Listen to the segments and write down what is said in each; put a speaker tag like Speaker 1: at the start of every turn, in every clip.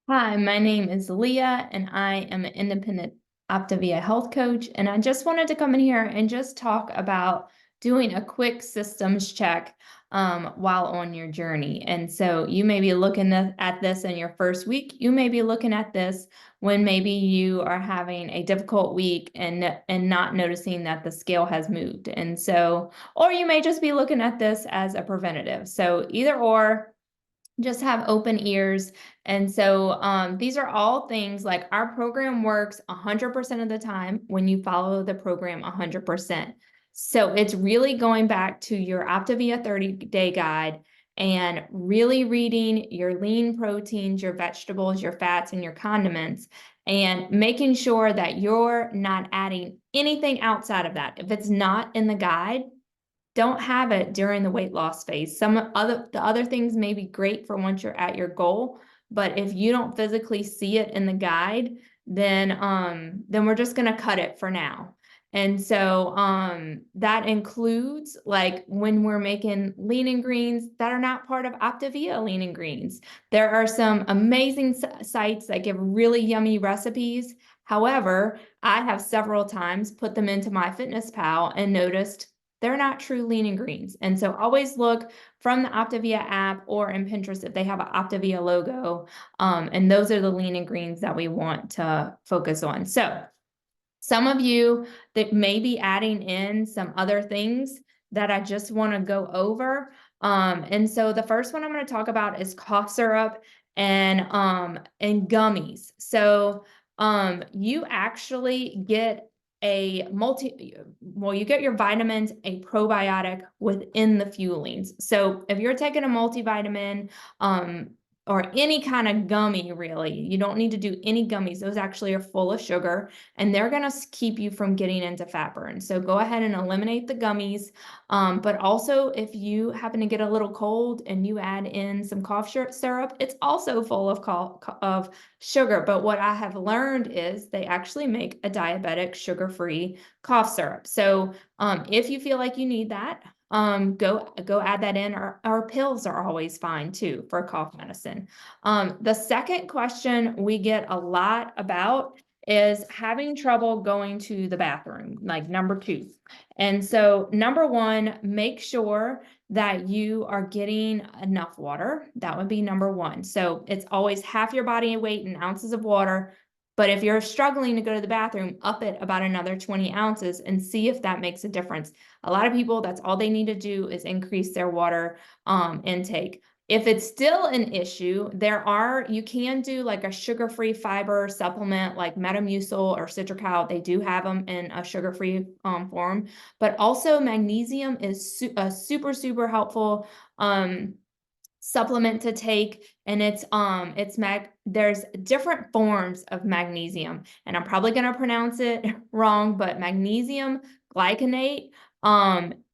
Speaker 1: Hi, my name is Leah, and I am an independent Optavia health coach. And I just wanted to come in here and just talk about doing a quick systems check while on your journey. And so you may be looking at this in your first week. You may be looking at this when maybe you are having a difficult week and not noticing that the scale has moved. And so, or you may just be looking at this as a preventative. So either or, just have open ears. And so these are all things like our program works 100% of the time when you follow the program 100%. So it's really going back to your Optavia 30-day guide and really reading your lean proteins, your vegetables, your fats, and your condiments, and making sure that you're not adding anything outside of that. If it's not in the guide, don't have it during the weight loss phase. The other things may be great for once you're at your goal, but if you don't physically see it in the guide, then we're just gonna cut it for now. And so that includes like when we're making lean and greens that are not part of Optavia lean and greens. There are some amazing sites that give really yummy recipes. However, I have several times put them into MyFitnessPal and noticed they're not true lean and greens. And so always look from the Optavia app or in Pinterest if they have an Optavia logo. And those are the lean and greens that we want to focus on. So some of you that may be adding in some other things that I just want to go over. And so the first one I'm going to talk about is cough syrup and gummies. So you actually get you get your vitamins, a probiotic within the fuelings. So if you're taking a multivitamin, or any kind of gummy, really, you don't need to do any gummies. Those actually are full of sugar and they're going to keep you from getting into fat burn. So go ahead and eliminate the gummies. But also if you happen to get a little cold and you add in some cough syrup, it's also full of sugar. But what I have learned is they actually make a diabetic sugar-free cough syrup. So if you feel like you need that, go add that in. Our pills are always fine too for cough medicine. The second question we get a lot about is having trouble going to the bathroom, like number 2. And so number 1, make sure that you are getting enough water. That would be number 1. So it's always half your body weight in ounces of water. But if you're struggling to go to the bathroom, up it about another 20 ounces and see if that makes a difference. A lot of people, that's all they need to do is increase their water intake. If it's still an issue, you can do like a sugar-free fiber supplement like Metamucil or Citracal. They do have them in a sugar-free form, but also magnesium is a super, super helpful supplement to take, and there's different forms of magnesium, and I'm probably going to pronounce it wrong, but magnesium glycinate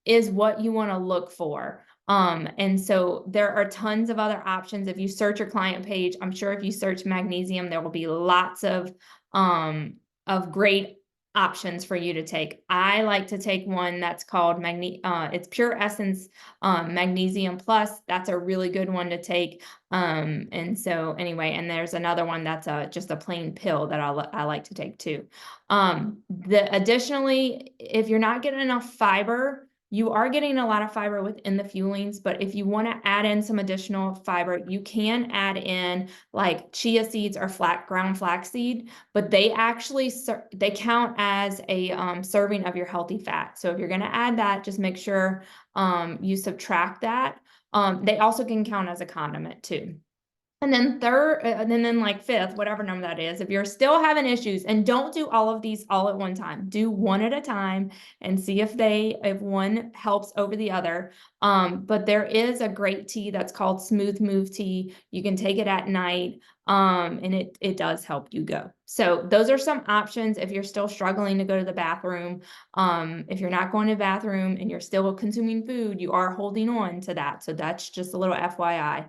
Speaker 1: is what you want to look for. And so there are tons of other options. If you search your client page, I'm sure if you search magnesium, there will be lots of great options for you to take. I like to take one that's called it's Pure Essence Magnesium Plus. That's a really good one to take. And so anyway, and there's another one that's just a plain pill that I like to take too. Additionally, if you're not getting enough fiber, you are getting a lot of fiber within the fuelings, but if you want to add in some additional fiber, you can add in like chia seeds or ground flaxseed, but they actually they count as a serving of your healthy fat. So if you're going to add that, just make sure you subtract that. They also can count as a condiment too. And then then like 5th, whatever number that is, if you're still having issues, and don't do all of these all at one time, do one at a time and see if one helps over the other. But there is a great tea that's called Smooth Move tea. You can take it at night. And it does help you go. So those are some options if you're still struggling to go to the bathroom. If you're not going to the bathroom and you're still consuming food, you are holding on to that. So that's just a little FYI.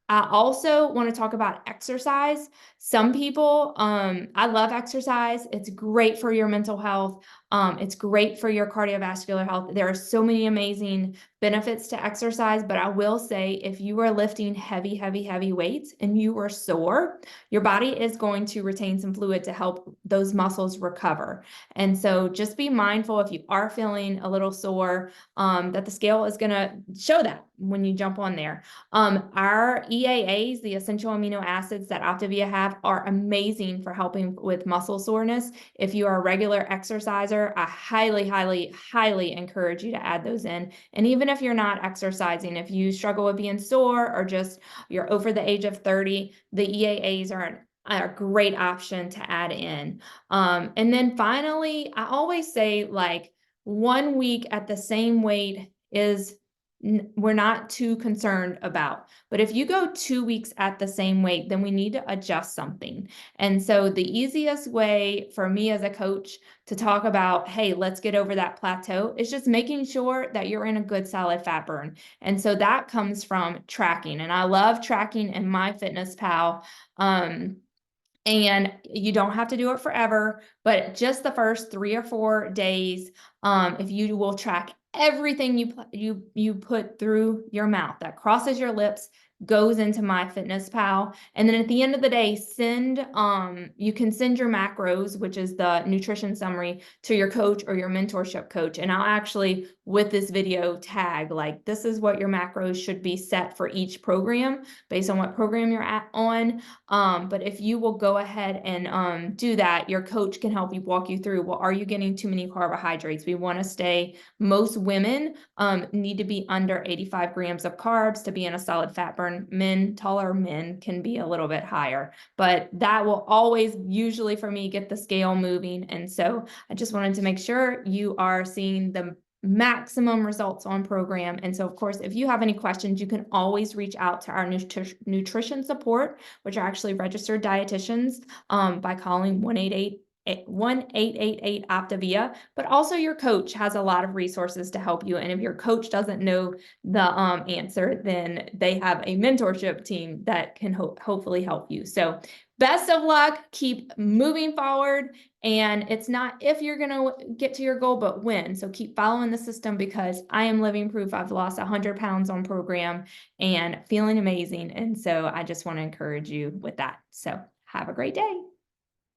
Speaker 1: I also want to talk about exercise. Some people, I love exercise. It's great for your mental health. It's great for your cardiovascular health. There are so many amazing benefits to exercise, but I will say if you are lifting heavy, heavy, heavy weights and you are sore, your body is going to retain some fluid to help those muscles recover. And so just be mindful if you are feeling a little sore, that the scale is going to show that when you jump on there. Our EAAs, the essential amino acids that Optavia have, are amazing for helping with muscle soreness. If you are a regular exerciser, I highly, highly, highly encourage you to add those in. And even if you're not exercising, if you struggle with being sore or just you're over the age of 30, the EAAs are a great option to add in. And then finally, I always say like 1 week at the same weight is we're not too concerned about. But if you go 2 weeks at the same weight, then we need to adjust something. And so the easiest way for me as a coach to talk about, hey, let's get over that plateau is just making sure that you're in a good solid fat burn. And so that comes from tracking. And I love tracking in MyFitnessPal. And you don't have to do it forever, but just the first 3 or 4 days, if you will track everything you put through your mouth that crosses your lips, goes into MyFitnessPal, and then at the end of the day, you can send your macros, which is the nutrition summary, to your coach or your mentorship coach. And I'll actually, with this video, tag like this is what your macros should be set for each program based on what program you're on. But if you will go ahead and do that, your coach can help you walk you through, well, are you getting too many carbohydrates? We want to stay, most women need to be under 85 grams of carbs to be in a solid fat burn. Taller men can be a little bit higher, but that will always usually for me get the scale moving. And so I just wanted to make sure you are seeing the maximum results on program. And so of course, if you have any questions, you can always reach out to our nutrition support, which are actually registered dietitians, by calling 1-888 Optavia, but also your coach has a lot of resources to help you. And if your coach doesn't know the answer, then they have a mentorship team that can hopefully help you. So best of luck, keep moving forward. And it's not if you're going to get to your goal, but when. So keep following the system because I am living proof. I've lost 100 pounds on program and feeling amazing. And so I just want to encourage you with that. So have a great day.